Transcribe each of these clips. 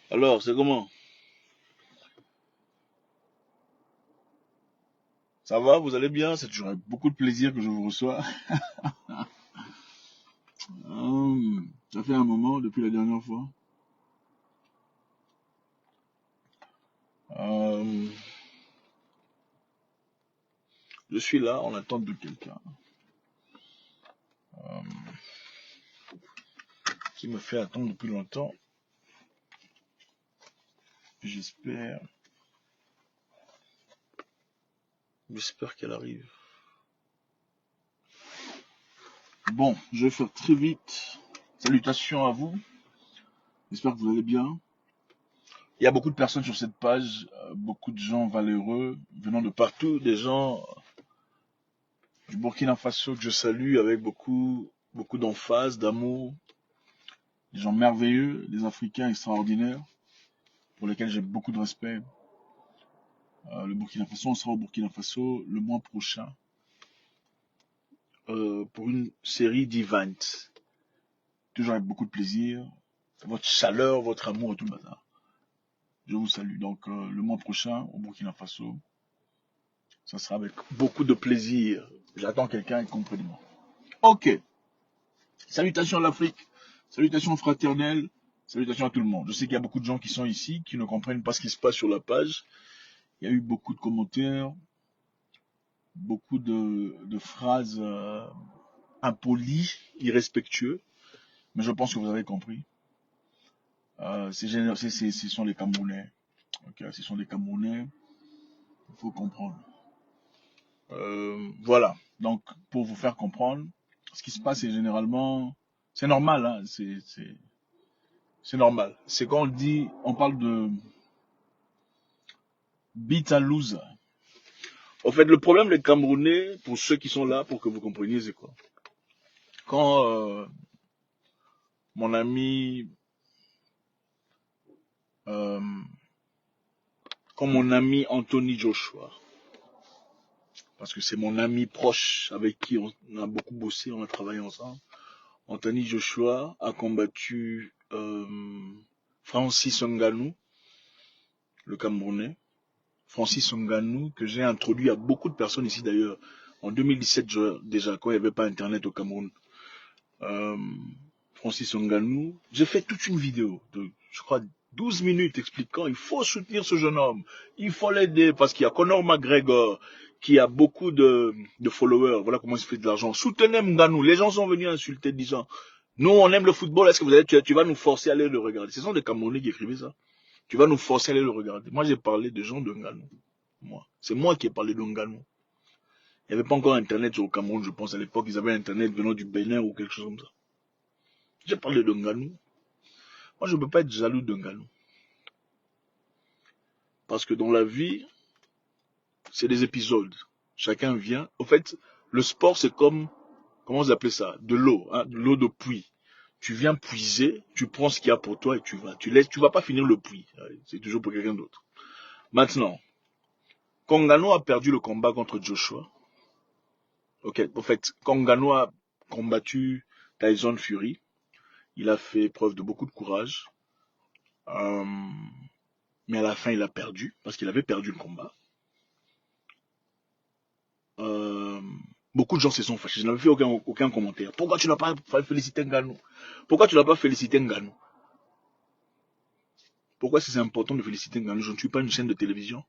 Alors, c'est comment? Ça va, vous allez bien? C'est toujours avec beaucoup de plaisir que je vous reçois. Ça fait un moment depuis la dernière fois. Euh, je suis là en attente de quelqu'un euh, qui me fait attendre depuis longtemps. J'espère, j'espère qu'elle arrive. Bon, je vais faire très vite. Salutations à vous. J'espère que vous allez bien. Il y a beaucoup de personnes sur cette page, beaucoup de gens valeureux, venant de partout, des gens du Burkina Faso que je salue avec beaucoup d'emphase, d'amour, des gens merveilleux, des Africains extraordinaires, pour lesquels j'ai beaucoup de respect. Le Burkina Faso, on sera au Burkina Faso le mois prochain pour une série d'events. Toujours avec beaucoup de plaisir, votre chaleur, votre amour et tout le bazar. Je vous salue. Donc le mois prochain au Burkina Faso, ça sera avec beaucoup de plaisir. J'attends quelqu'un, comprenez-moi. Ok. Salutations à l'Afrique, salutations fraternelles, salutations à tout le monde. Je sais qu'il y a beaucoup de gens qui sont ici, qui ne comprennent pas ce qui se passe sur la page. Il y a eu beaucoup de commentaires, beaucoup de phrases impolies, irrespectueuses, mais je pense que vous avez compris. Ce sont les Camerounais. Ok, ce sont les Camerounais, il faut comprendre. Voilà, donc pour vous faire comprendre, ce qui se passe c'est généralement, c'est normal, hein, c'est normal. C'est quand on dit, on parle de beat à loser. En fait, le problème des Camerounais, pour ceux qui sont là, pour que vous compreniez, c'est quoi? Quand mon ami, euh, quand mon ami Anthony Joshua, parce que c'est mon ami proche avec qui on a beaucoup bossé, on a travaillé ensemble. Anthony Joshua a combattu Francis Ngannou, le Camerounais. Francis Ngannou, que j'ai introduit à beaucoup de personnes ici d'ailleurs. En 2017, déjà, quand il n'y avait pas Internet au Cameroun. Euh, Francis Ngannou, j'ai fait toute une vidéo de, je crois, 12 minutes expliquant il faut soutenir ce jeune homme, il faut l'aider parce qu'il y a Conor McGregor qui a beaucoup de followers, voilà comment il se fait de l'argent. Soutenez Ngannou, les gens sont venus insulter disant nous on aime le football, est-ce que tu vas nous forcer à aller le regarder? Ce sont des Camerounais qui écrivaient ça. Tu vas nous forcer à aller le regarder. Moi j'ai parlé de gens de Ngannou. C'est moi qui ai parlé de Ngannou. Il n'y avait pas encore Internet au Cameroun, je pense. À l'époque, ils avaient Internet venant du Bénin ou quelque chose comme ça. J'ai parlé de Ngannou. Moi, je ne peux pas être jaloux de Ngannou. Parce que dans la vie, c'est des épisodes. Chacun vient. En fait, le sport, c'est comme, comment vous appelez ça? De l'eau, hein, de l'eau de puits. Tu viens puiser, tu prends ce qu'il y a pour toi et tu vas. Tu vas pas finir le puits. C'est toujours pour quelqu'un d'autre. Maintenant, quand Ngannou a perdu le combat contre Joshua, ok, en fait, quand Ngannou a combattu Tyson Fury, il a fait preuve de beaucoup de courage. Euh, mais à la fin, il a perdu parce qu'il avait perdu le combat. Euh, Beaucoup de gens se sont fâchés. Je n'avais fait aucun commentaire. Pourquoi tu n'as pas félicité Ngannou? Pourquoi tu n'as pas félicité Ngannou? Pourquoi c'est important de féliciter Ngannou? Je ne suis pas une chaîne de télévision.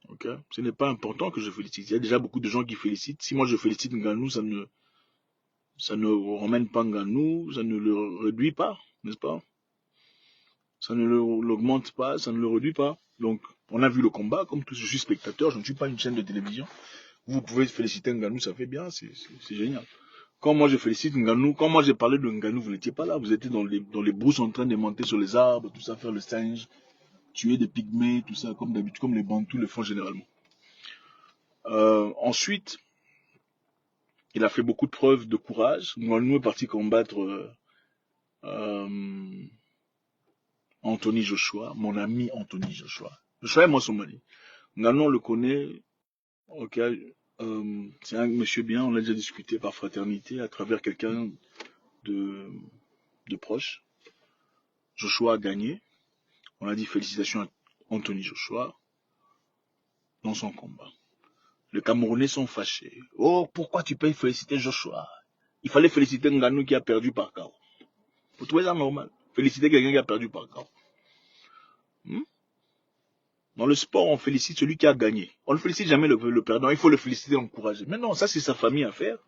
Okay? Ce n'est pas important que je félicite. Il y a déjà beaucoup de gens qui félicitent. Si moi je félicite Ngannou, ça ne ramène pas Ngannou, ça ne le réduit pas, n'est-ce pas? Ça ne l'augmente pas, ça ne le réduit pas. Donc, on a vu le combat. Comme tout, je suis spectateur, je ne suis pas une chaîne de télévision. Vous pouvez féliciter Ngannou, ça fait bien, c'est génial. Quand moi je félicite Ngannou, quand moi j'ai parlé de Ngannou, vous n'étiez pas là, vous étiez dans les brousses en train de monter sur les arbres, tout ça, faire le singe, tuer des pygmées, tout ça, comme d'habitude, comme les Bantous le font généralement. Ensuite, il a fait beaucoup de preuves de courage. Ngannou est parti combattre euh, Anthony Joshua, mon ami Anthony Joshua. Joshua est moi son mari. Ngannou, on le connaît, ok, c'est un monsieur bien, on a déjà discuté par fraternité à travers quelqu'un de, de proche. Joshua a gagné. On a dit félicitations à Anthony Joshua dans son combat. Les Camerounais sont fâchés. Oh, pourquoi tu peux féliciter Joshua? Il fallait féliciter Ngannou qui a perdu par KO. Vous trouvez ça normal? Féliciter quelqu'un qui a perdu par KO. Dans le sport, on félicite celui qui a gagné. On ne félicite jamais le perdant. Il faut le féliciter, l'encourager. Mais non, ça c'est sa famille à faire.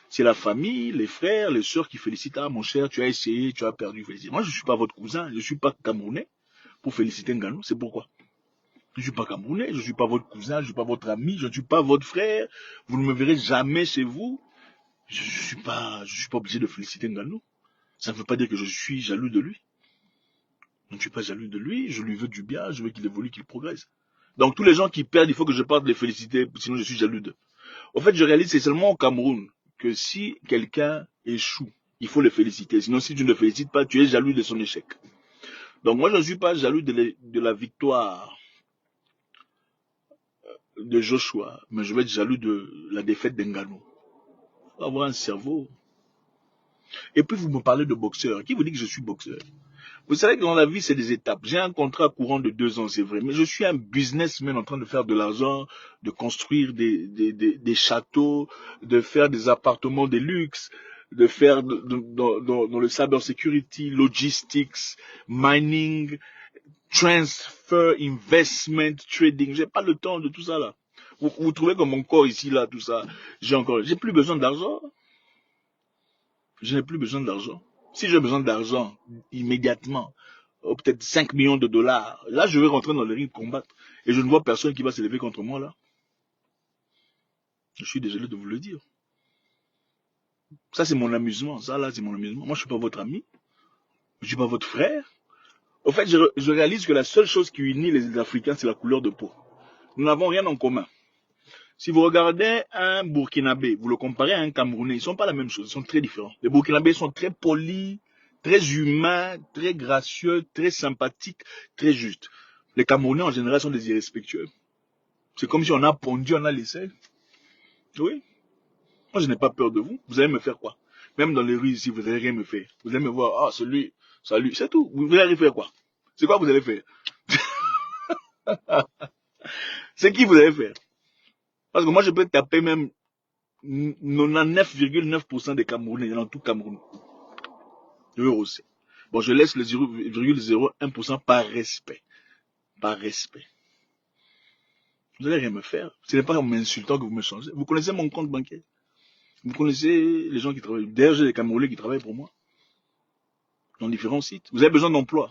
C'est la famille, les frères, les sœurs qui félicitent. Ah mon cher, tu as essayé, tu as perdu. Félicite. Moi je ne suis pas votre cousin, je ne suis pas camerounais pour féliciter Ngannou. C'est pourquoi. Je ne suis pas camerounais, je ne suis pas votre cousin, je ne suis pas votre ami, je ne suis pas votre frère. Vous ne me verrez jamais chez vous. Je ne suis pas obligé de féliciter Ngannou. Ça ne veut pas dire que je suis jaloux de lui. Je ne suis pas jaloux de lui, je lui veux du bien, je veux qu'il évolue, qu'il progresse. Donc tous les gens qui perdent, il faut que je parte les féliciter, sinon je suis jaloux d'eux. En fait, je réalise c'est seulement au Cameroun que si quelqu'un échoue, il faut le féliciter. Sinon, si tu ne le félicites pas, tu es jaloux de son échec. Donc moi, je ne suis pas jaloux de la victoire de Joshua, mais je vais être jaloux de la défaite d'Ngannou. Il faut avoir un cerveau. Et puis vous me parlez de boxeur. Qui vous dit que je suis boxeur? Vous savez que dans la vie, c'est des étapes. J'ai un contrat courant de 2 ans, c'est vrai. Mais je suis un businessman en train de faire de l'argent, de construire des châteaux, de faire des appartements de luxe, de faire dans le cyber security, logistics, mining, transfer, investment, trading. J'ai pas le temps de tout ça là. Vous trouvez que mon corps ici, là, tout ça, j'ai plus besoin d'argent. Je n'ai plus besoin d'argent. Si j'ai besoin d'argent immédiatement, peut-être 5 millions de dollars, là je vais rentrer dans le ring combattre. Et je ne vois personne qui va se lever contre moi là. Je suis désolé de vous le dire. Ça c'est mon amusement. Ça là c'est mon amusement. Moi je ne suis pas votre ami. Je ne suis pas votre frère. Au fait, je réalise que la seule chose qui unit les Africains, c'est la couleur de peau. Nous n'avons rien en commun. Si vous regardez un Burkinabé, vous le comparez à un Camerounais, ils ne sont pas la même chose, ils sont très différents. Les Burkinabés sont très polis, très humains, très gracieux, très sympathiques, très justes. Les Camerounais en général sont des irrespectueux. C'est comme si on a pondu, on a laissé. Oui. Moi je n'ai pas peur de vous. Vous allez me faire quoi? Même dans les rues ici, vous n'allez rien me faire. Vous allez me voir, ah celui, salut, c'est tout. Vous allez faire quoi? C'est quoi vous allez faire? C'est qui vous allez faire? Parce que moi je peux taper même 99,9% des Camerounais dans tout Cameroun. Je veux aussi. Bon, je laisse le 0,01% par respect. Par respect. Vous n'allez rien me faire. Ce n'est pas en m'insultant que vous me changez. Vous connaissez mon compte bancaire. Vous connaissez les gens qui travaillent. D'ailleurs, j'ai des Camerounais qui travaillent pour moi. Dans différents sites. Vous avez besoin d'emploi.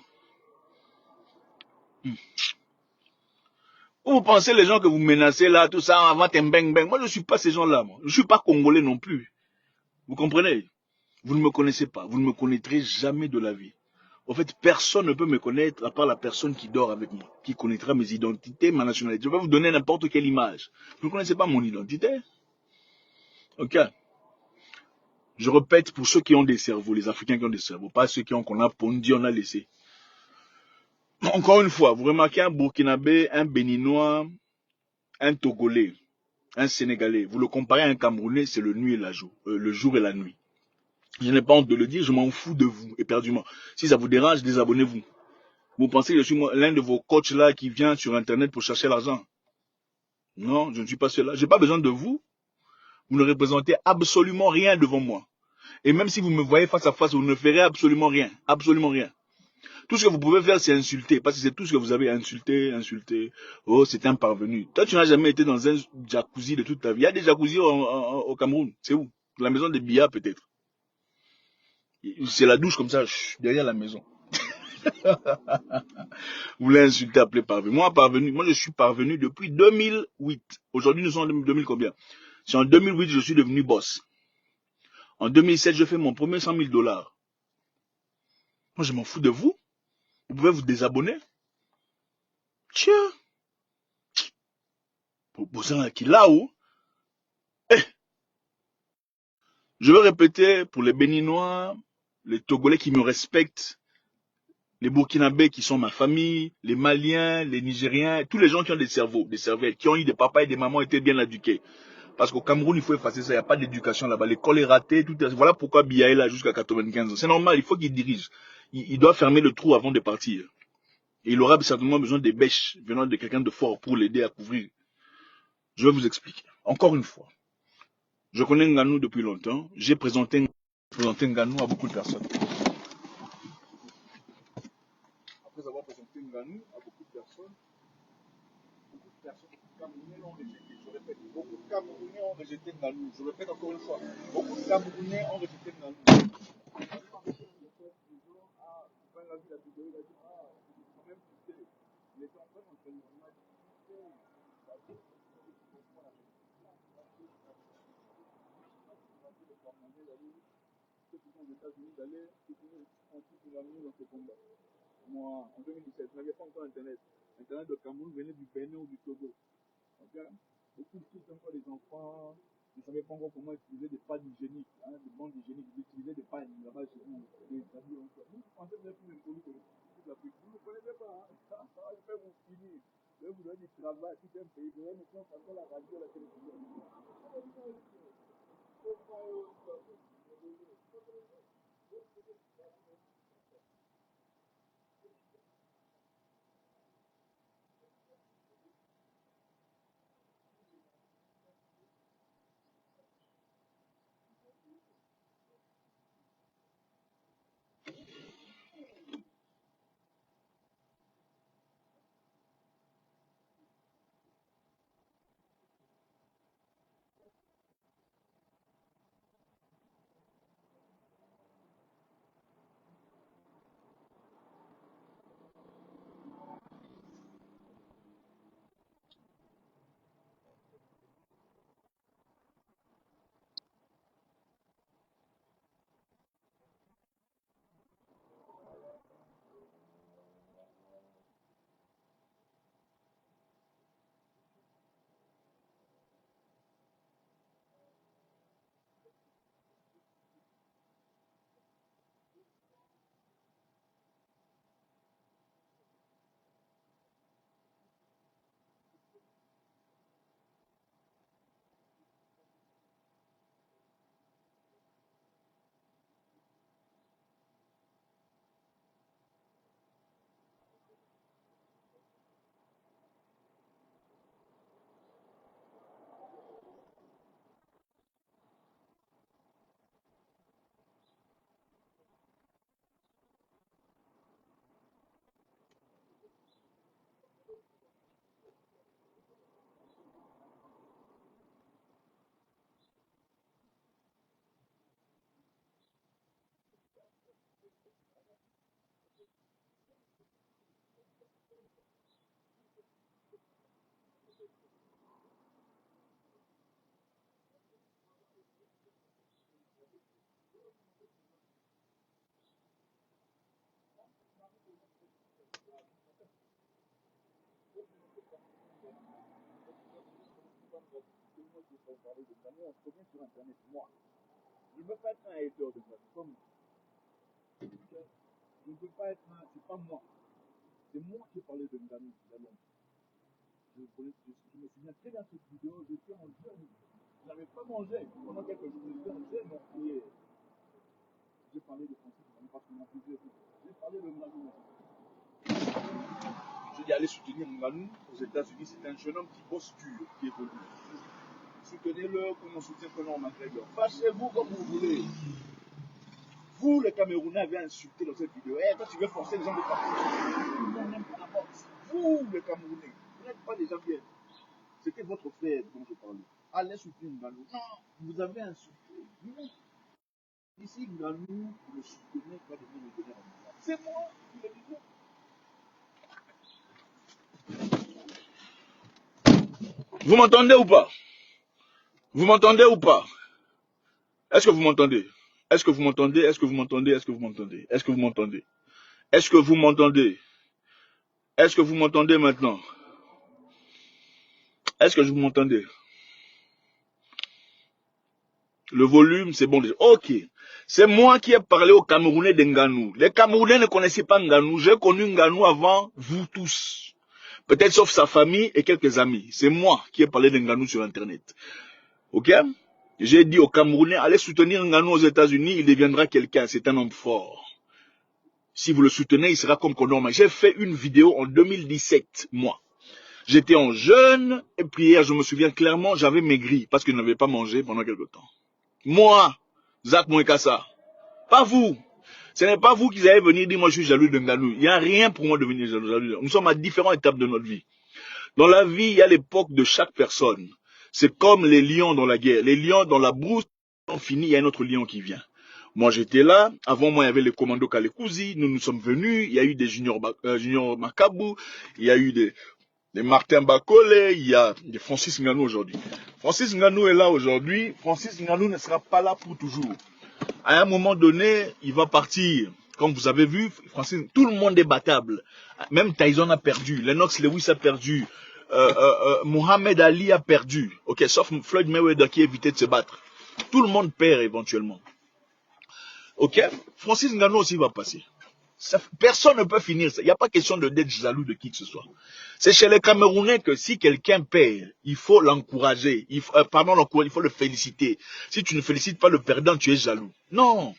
Vous pensez les gens que vous menacez là, tout ça, avant un bang bang. Moi, je ne suis pas ces gens-là. Je ne suis pas congolais non plus. Vous comprenez? Vous ne me connaissez pas. Vous ne me connaîtrez jamais de la vie. En fait, personne ne peut me connaître à part la personne qui dort avec moi, qui connaîtra mes identités, ma nationalité. Je vais vous donner n'importe quelle image. Vous ne connaissez pas mon identité. Ok. Je répète pour ceux qui ont des cerveaux, les Africains qui ont des cerveaux, pas ceux qu'on a pondu, on a laissé. Encore une fois, vous remarquez un Burkinabé, un Béninois, un Togolais, un Sénégalais. Vous le comparez à un Camerounais, c'est le le jour et la nuit. Je n'ai pas honte de le dire, je m'en fous de vous, éperdument. Si ça vous dérange, désabonnez-vous. Vous pensez que je suis l'un de vos coachs là qui vient sur Internet pour chercher l'argent? Non, je ne suis pas cela. Je n'ai pas besoin de vous. Vous ne représentez absolument rien devant moi. Et même si vous me voyez face à face, vous ne ferez absolument rien. Absolument rien. Tout ce que vous pouvez faire, c'est insulter. Parce que c'est tout ce que vous avez insulté, insulté. Oh, c'est un parvenu. Toi, tu n'as jamais été dans un jacuzzi de toute ta vie. Il y a des jacuzzis au Cameroun. C'est où? La maison des Biya, peut-être. C'est la douche comme ça, derrière la maison. Vous voulez insulter, appeler parvenu. Moi, je suis parvenu depuis 2008. Aujourd'hui, nous sommes en 2000 combien? C'est en 2008 que je suis devenu boss. En 2007, je fais mon premier 100 000 dollars. Moi, je m'en fous de vous. Vous pouvez vous désabonner. Tiens. Pour bosser qui là-haut. Je vais répéter pour les Béninois, les Togolais qui me respectent, les Burkinabés qui sont ma famille, les Maliens, les Nigériens, tous les gens qui ont des cerveaux, des cervelles, qui ont eu des papas et des mamans étaient bien éduqués. Parce qu'au Cameroun, il faut effacer ça, il n'y a pas d'éducation là-bas. L'école est ratée, tout est... Voilà pourquoi Biya est là jusqu'à 95 ans. C'est normal, il faut qu'il dirige. il doit fermer le trou avant de partir. Et il aura certainement besoin des bêches venant de quelqu'un de fort pour l'aider à couvrir. Je vais vous expliquer. Encore une fois. Je connais Nganou depuis longtemps. J'ai présenté Nganou à beaucoup de personnes. Après avoir présenté Nganou à beaucoup de personnes Camerounais l'ont rejeté. Je répète, beaucoup de Camerounais ont rejeté Nganou. Je répète encore une fois, beaucoup de Camerounais ont rejeté Nganou. Quand il a vu la vidéo, il a dit, ah, quand même, tu sais, il était en train d'entraîner. Il m'a dit, tu sais, aux États-Unis d'aller soutenir Nganou dans ce combat. Moi, en 2017, je n'avais pas encore Internet. Internet de Cameroun venait du Bénin ou du Togo. Okay? Beaucoup de filles, encore des enfants, ne savaient pas encore comment utiliser des pads hygiéniques, des bandes hygiéniques. Ils utilisaient des pads là-bas chez vous. Vous pensez que vous êtes plus impoli que toute l'Afrique. Vous ne connaissez pas. Je vais vous finir. Je vais vous donner du travail. Tout un pays. Je vais vous faire passer la radio, la télévision. Sur Internet, moi. Je ne veux pas être un hater de ça. Comme je ne veux pas être un. C'est pas moi. C'est moi qui ai parlé de Nganou. Je me souviens très bien de cette vidéo. J'étais en jeûne. Je n'avais pas mangé pendant quelques jours. J'étais en jeûne entier. J'ai parlé de Francis Nganou parce qu'il m'a posé. J'ai parlé de Nganou. J'ai dit aller soutenir Nganou aux États-Unis. C'est un jeune homme qui bosse dur, qui évolue. Soutenez-le comme on soutient Conor McGregor. Fâchez-vous comme vous voulez. Vous, les Camerounais, avez insulté dans cette vidéo. Hey, toi, tu veux forcer les gens de partir. On n'aime pas la boxe. Vous, les Camerounais, vous n'êtes pas des gens bien. C'était votre frère dont je parlais. Allez soutenir Nganou. Non, vous avez insulté. Non. Ici, Nganou, le soutenez pas de me donner en moi. C'est moi qui le disais. Vous m'entendez ou pas? Vous m'entendez ou pas? Est-ce que vous m'entendez? Est-ce que vous m'entendez? Est-ce que vous m'entendez? Est-ce que vous m'entendez? Est-ce que vous m'entendez? Est-ce que vous m'entendez? Est-ce que vous m'entendez maintenant? Est-ce que vous m'entendez? Le volume, c'est bon déjà. Ok. C'est moi qui ai parlé aux Camerounais de Nganou. Les Camerounais ne connaissaient pas Nganou. J'ai connu Nganou avant vous tous. Peut-être sauf sa famille et quelques amis. C'est moi qui ai parlé de Nganou sur Internet. Ok? J'ai dit aux Camerounais, allez soutenir Nganou aux États-Unis, il deviendra quelqu'un. C'est un homme fort. Si vous le soutenez, il sera comme Condorman. J'ai fait une vidéo en 2017, moi. J'étais en jeûne, et puis hier, je me souviens clairement, j'avais maigri, parce que je n'avais pas mangé pendant quelque temps. Moi, Zach Mouekassa, pas vous. Ce n'est pas vous qui allez venir dire, moi je suis jaloux de Nganou. Il n'y a rien pour moi de venir jaloux. Nous sommes à différentes étapes de notre vie. Dans la vie, il y a l'époque de chaque personne. C'est comme les lions dans la guerre. Les lions dans la brousse, on finit, il y a un autre lion qui vient. Moi, j'étais là. Avant moi, il y avait les commandos Kalekouzi. Nous sommes venus. Il y a eu des juniors Makabou. Il y a eu des Martin Bakole. Il y a des Francis Ngannou aujourd'hui. Francis Ngannou est là aujourd'hui. Francis Ngannou ne sera pas là pour toujours. À un moment donné, il va partir. Comme vous avez vu, Francis, tout le monde est battable. Même Tyson a perdu. Lennox Lewis a perdu. Mohamed Ali a perdu. Ok, sauf Floyd Mayweather qui a évité de se battre. Tout le monde perd éventuellement. Ok, Francis Ngannou aussi va passer. Personne ne peut finir ça. Il n'y a pas question d'être jaloux de qui que ce soit. C'est chez les Camerounais que si quelqu'un perd, il faut l'encourager. Il faut le féliciter. Si tu ne félicites pas le perdant, tu es jaloux. Non,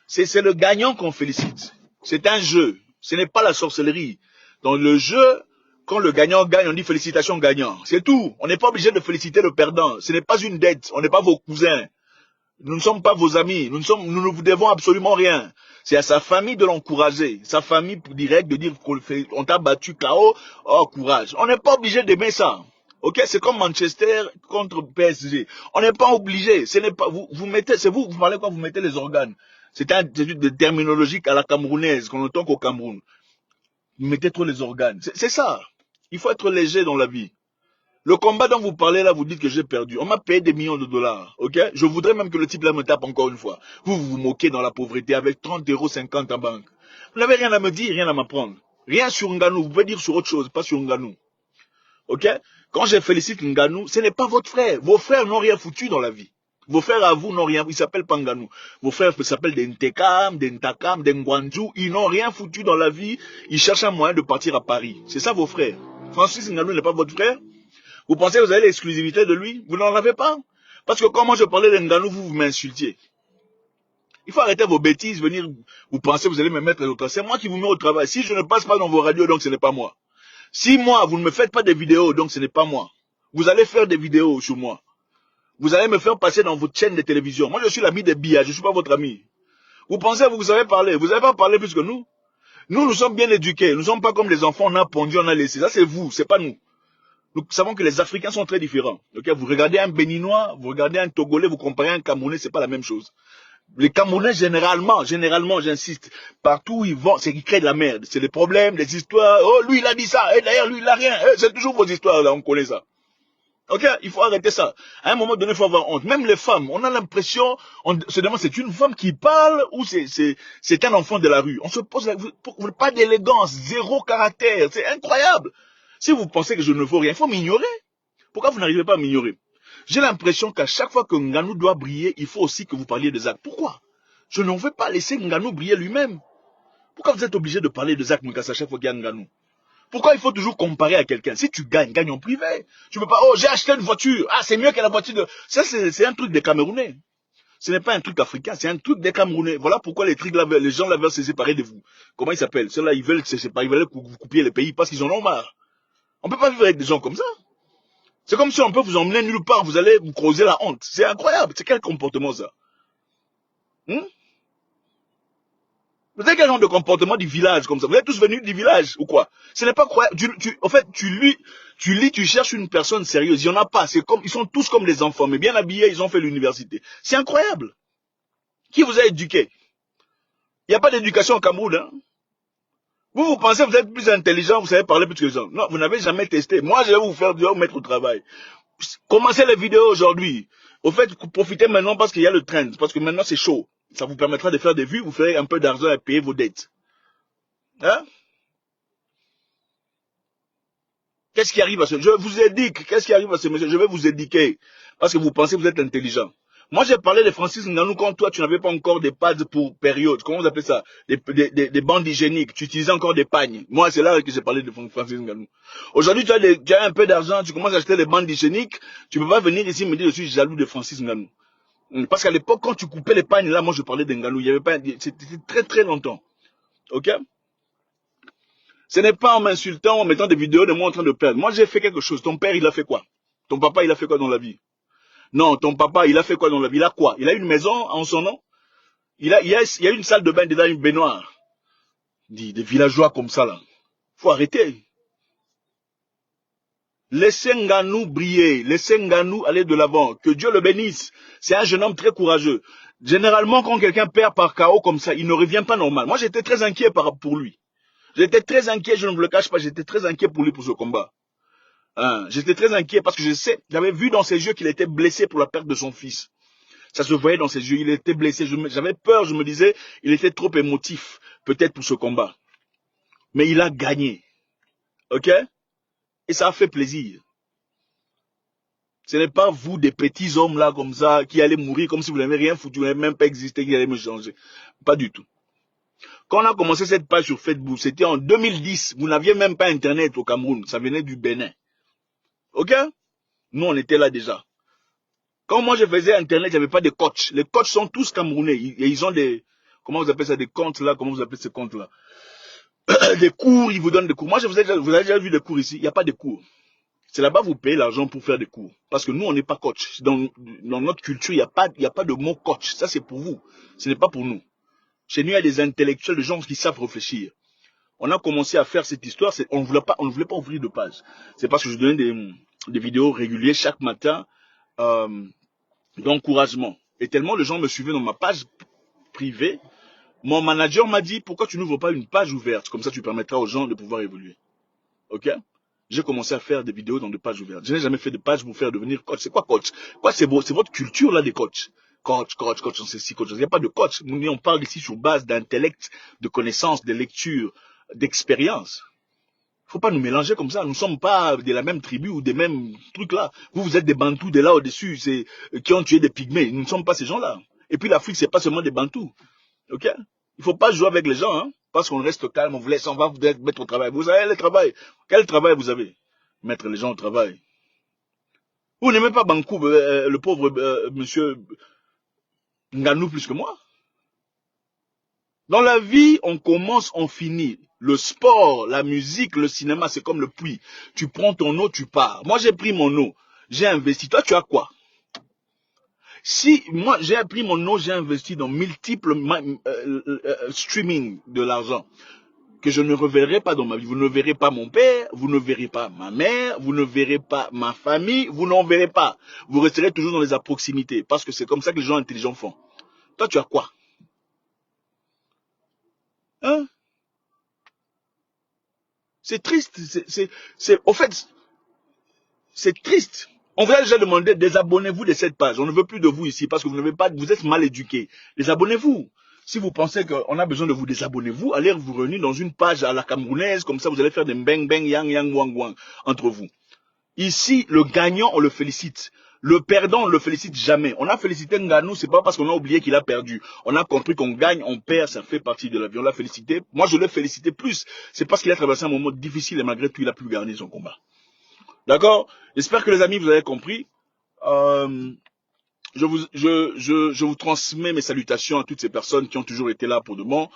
c'est le gagnant qu'on félicite. C'est un jeu. Ce n'est pas la sorcellerie. Dans le jeu, quand le gagnant gagne, on dit félicitations gagnant. C'est tout. On n'est pas obligé de féliciter le perdant. Ce n'est pas une dette. On n'est pas vos cousins. Nous ne sommes pas vos amis. Nous ne vous devons absolument rien. C'est à sa famille de l'encourager. Sa famille directe de dire qu'on t'a battu KO. Oh, courage. On n'est pas obligé d'aimer ça. Ok, c'est comme Manchester contre PSG. On n'est pas obligé. Ce n'est pas vous mettez, c'est vous parlez quoi, vous mettez les organes. C'est une terminologie à la camerounaise qu'on entend qu'au Cameroun. Vous mettez trop les organes. C'est ça. Il faut être léger dans la vie. Le combat dont vous parlez là, vous dites que j'ai perdu. On m'a payé des millions de dollars, ok? Je voudrais même que le type là me tape encore une fois. Vous vous moquez dans la pauvreté avec 30,50 € en banque. Vous n'avez rien à me dire, rien à m'apprendre. Rien sur Ngannou, vous pouvez dire sur autre chose, pas sur Ngannou. Ok? Quand je félicite Ngannou, ce n'est pas votre frère. Vos frères n'ont rien foutu dans la vie. Vos frères à vous n'ont rien, ils s'appellent pas Ngannou. Vos frères s'appellent des Ntekam, des Ntakam, des Ngwanju. Ils n'ont rien foutu dans la vie. Ils cherchent un moyen de partir à Paris. C'est ça vos frères. Francis Ngannou n'est pas votre frère? Vous pensez que vous avez l'exclusivité de lui? Vous n'en avez pas. Parce que quand moi je parlais de Ngannou, vous m'insultiez. Il faut arrêter vos bêtises, venir, vous pensez que vous allez me mettre au travail. C'est moi qui vous mets au travail. Si je ne passe pas dans vos radios, donc ce n'est pas moi. Si moi, vous ne me faites pas des vidéos, donc ce n'est pas moi. Vous allez faire des vidéos sur moi. Vous allez me faire passer dans votre chaîne de télévision. Moi, je suis l'ami des billards, je ne suis pas votre ami. Vous pensez que vous savez parler. Vous n'avez pas parlé plus que nous. Nous sommes bien éduqués. Nous ne sommes pas comme les enfants, on a pondu, on a laissé. Ça, c'est vous, c'est pas nous. Nous savons que les Africains sont très différents. Okay? Vous regardez un Béninois, vous regardez un Togolais, vous comparez un Camerounais, c'est pas la même chose. Les Camerounais, généralement, j'insiste, partout où ils vont, c'est qu'ils créent de la merde. C'est des problèmes, des histoires. Oh, lui, il a dit ça. Et d'ailleurs, lui, il a rien. C'est toujours vos histoires, là, on connaît ça. Ok, il faut arrêter ça. À un moment donné, il faut avoir honte. Même les femmes, on a l'impression, on se demande, c'est une femme qui parle ou c'est un enfant de la rue. On se pose, pas d'élégance, zéro caractère. C'est incroyable. Si vous pensez que je ne vaux rien, il faut m'ignorer. Pourquoi vous n'arrivez pas à m'ignorer? J'ai l'impression qu'à chaque fois que Ngannou doit briller, il faut aussi que vous parliez de Zach. Pourquoi? Je ne veux pas laisser Ngannou briller lui-même. Pourquoi vous êtes obligé de parler de Zach Mouekassa à chaque fois qu'il y a Ngannou? Pourquoi il faut toujours comparer à quelqu'un? Si tu gagnes, gagne en privé. Tu ne peux pas, oh, j'ai acheté une voiture. Ah, c'est mieux que la voiture de... Ça, c'est un truc des Camerounais. Ce n'est pas un truc africain, c'est un truc des Camerounais. Voilà pourquoi les gens là veulent se séparer de vous. Comment ils s'appellent? Ceux-là, ils veulent se séparer, ils veulent que vous coupiez les pays parce qu'ils en ont marre. On ne peut pas vivre avec des gens comme ça. C'est comme si on peut vous emmener nulle part, vous allez vous causer la honte. C'est incroyable. C'est quel comportement ça? Vous avez quel genre de comportement du village comme ça? Vous êtes tous venus du village ou quoi? Ce n'est pas croyable. En fait, tu cherches une personne sérieuse. Il n'y en a pas. Ils sont tous comme des enfants, mais bien habillés, ils ont fait l'université. C'est incroyable. Qui vous a éduqué? Il n'y a pas d'éducation au Cameroun, hein? Vous pensez que vous êtes plus intelligent, vous savez parler plus que les gens. Non, vous n'avez jamais testé. Moi, je vais vous mettre au travail. Commencez les vidéos aujourd'hui. Au fait, profitez maintenant parce qu'il y a le trend. Parce que maintenant, c'est chaud. Ça vous permettra de faire des vues, vous ferez un peu d'argent et payer vos dettes. Hein? Qu'est-ce qui arrive à ce... Je vous éduque. Qu'est-ce qui arrive à ce monsieur? Je vais vous éduquer. Parce que vous pensez que vous êtes intelligent. Moi, j'ai parlé de Francis Ngannou quand toi, tu n'avais pas encore des pads pour période. Comment vous appelez ça? Des bandes hygiéniques. Tu utilisais encore des pagnes. Moi, c'est là que j'ai parlé de Francis Ngannou. Aujourd'hui, tu as un peu d'argent, tu commences à acheter des bandes hygiéniques. Tu ne peux pas venir ici me dire que je suis jaloux de Francis Ngannou. Parce qu'à l'époque, quand tu coupais les pagnes, là, moi, je parlais de Ngannou. Il y avait pas, c'était très, très longtemps. Ok? Ce n'est pas en m'insultant, en mettant des vidéos de moi en train de perdre. Moi, j'ai fait quelque chose. Ton père, il a fait quoi? Ton papa, il a fait quoi dans la vie? Non, ton papa, il a fait quoi dans la vie? Il a quoi? Il a une maison en son nom? Il y a une salle de bain dedans, une baignoire. Des villageois comme ça, là. Faut arrêter. Laissez Nganou briller. Laissez Nganou aller de l'avant. Que Dieu le bénisse. C'est un jeune homme très courageux. Généralement, quand quelqu'un perd par KO comme ça, il ne revient pas normal. Moi, j'étais très inquiet pour lui. J'étais très inquiet, je ne vous le cache pas, j'étais très inquiet pour lui pour ce combat. Hein, j'étais très inquiet parce que j'avais vu dans ses yeux qu'il était blessé pour la perte de son fils. Ça se voyait dans ses yeux, il était blessé. J'avais peur, je me disais, il était trop émotif, peut-être pour ce combat. Mais il a gagné. Ok? Et ça a fait plaisir. Ce n'est pas vous, des petits hommes là comme ça, qui allez mourir comme si vous n'avez rien foutu, vous n'avez même pas existé, qui allez me changer. Pas du tout. Quand on a commencé cette page sur Facebook, c'était en 2010. Vous n'aviez même pas Internet au Cameroun. Ça venait du Bénin. Ok? Nous, on était là déjà. Quand moi je faisais Internet, il n'y avait pas de coachs. Les coachs sont tous camerounais. Ils ont des, comment vous appelez ça, des comptes là, comment vous appelez ces comptes là? Des cours, ils vous donnent des cours. Moi, vous avez déjà vu des cours ici. Il n'y a pas de cours. C'est là-bas vous payez l'argent pour faire des cours. Parce que nous, on n'est pas coach. Dans notre culture, il n'y a pas de mot coach. Ça, c'est pour vous. Ce n'est pas pour nous. Chez nous, il y a des intellectuels, des gens qui savent réfléchir. On a commencé à faire cette histoire. On ne voulait pas ouvrir de page. C'est parce que je donnais des vidéos régulières chaque matin d'encouragement. Et tellement les gens me suivaient dans ma page privée, mon manager m'a dit, pourquoi tu n'ouvres pas une page ouverte? Comme ça, tu permettras aux gens de pouvoir évoluer. Ok? J'ai commencé à faire des vidéos dans des pages ouvertes. Je n'ai jamais fait de page pour faire devenir coach. C'est quoi coach? Quoi, c'est votre culture là des coachs. Coach, on sait si coach. Il n'y a pas de coach. Nous, on parle ici sur base d'intellect, de connaissances, de lecture, d'expérience. Faut pas nous mélanger comme ça. Nous ne sommes pas de la même tribu ou des mêmes trucs là. Vous êtes des Bantous de là au-dessus, qui ont tué des pygmées. Nous ne sommes pas ces gens-là. Et puis l'Afrique, c'est pas seulement des Bantous. Ok? Il faut pas jouer avec les gens, hein, parce qu'on reste calme, on va vous mettre au travail. Vous avez le travail. Quel travail vous avez? Mettre les gens au travail. Vous n'aimez pas Bankou, le pauvre monsieur Nganou plus que moi. Dans la vie, on commence, on finit. Le sport, la musique, le cinéma, c'est comme le puits. Tu prends ton eau, tu pars. Moi, j'ai pris mon eau. J'ai investi. Toi, tu as quoi? Si moi, j'ai pris mon eau, j'ai investi dans multiples streaming de l'argent que je ne reverrai pas dans ma vie. Vous ne verrez pas mon père, vous ne verrez pas ma mère, vous ne verrez pas ma famille, vous n'en verrez pas. Vous resterez toujours dans les proximités parce que c'est comme ça que les gens intelligents font. Toi, tu as quoi? Hein? C'est triste. Au fait, c'est triste. On vous a déjà demandé, désabonnez-vous de cette page. On ne veut plus de vous ici parce que vous êtes mal éduqués. Désabonnez-vous. Si vous pensez qu'on a besoin de vous, désabonnez-vous. Allez vous réunir dans une page à la camerounaise. Comme ça, vous allez faire des bang bang, yang yang, wang wang entre vous. Ici, le gagnant, on le félicite. Le perdant, on ne le félicite jamais. On a félicité Nganou, c'est pas parce qu'on a oublié qu'il a perdu. On a compris qu'on gagne, on perd, ça fait partie de la vie. On l'a félicité. Moi, je l'ai félicité plus. C'est parce qu'il a traversé un moment difficile et malgré tout, il a pu gagner son combat. D'accord? J'espère que les amis, vous avez compris. Je vous transmets mes salutations à toutes ces personnes qui ont toujours été là pour de bon.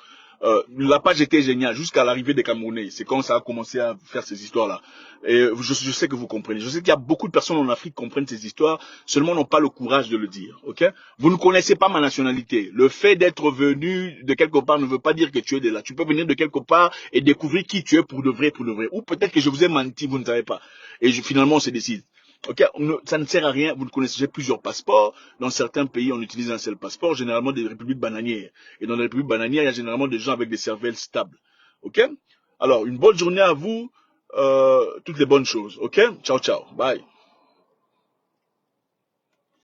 La page était géniale jusqu'à l'arrivée des Camerounais. C'est quand ça a commencé à faire ces histoires-là. Et je sais que vous comprenez. Je sais qu'il y a beaucoup de personnes en Afrique qui comprennent ces histoires, seulement n'ont pas le courage de le dire. Ok? Vous ne connaissez pas ma nationalité. Le fait d'être venu de quelque part ne veut pas dire que tu es de là. Tu peux venir de quelque part et découvrir qui tu es pour de vrai, pour de vrai. Ou peut-être que je vous ai menti, vous ne savez pas. Et finalement, on se décide. Ok, ça ne sert à rien. Vous ne connaissez, j'ai plusieurs passeports. Dans certains pays, on utilise un seul passeport, généralement des républiques bananières. Et dans les républiques bananières, il y a généralement des gens avec des cervelles stables. Ok? Alors, une bonne journée à vous. Toutes les bonnes choses. Ok? Ciao, ciao. Bye.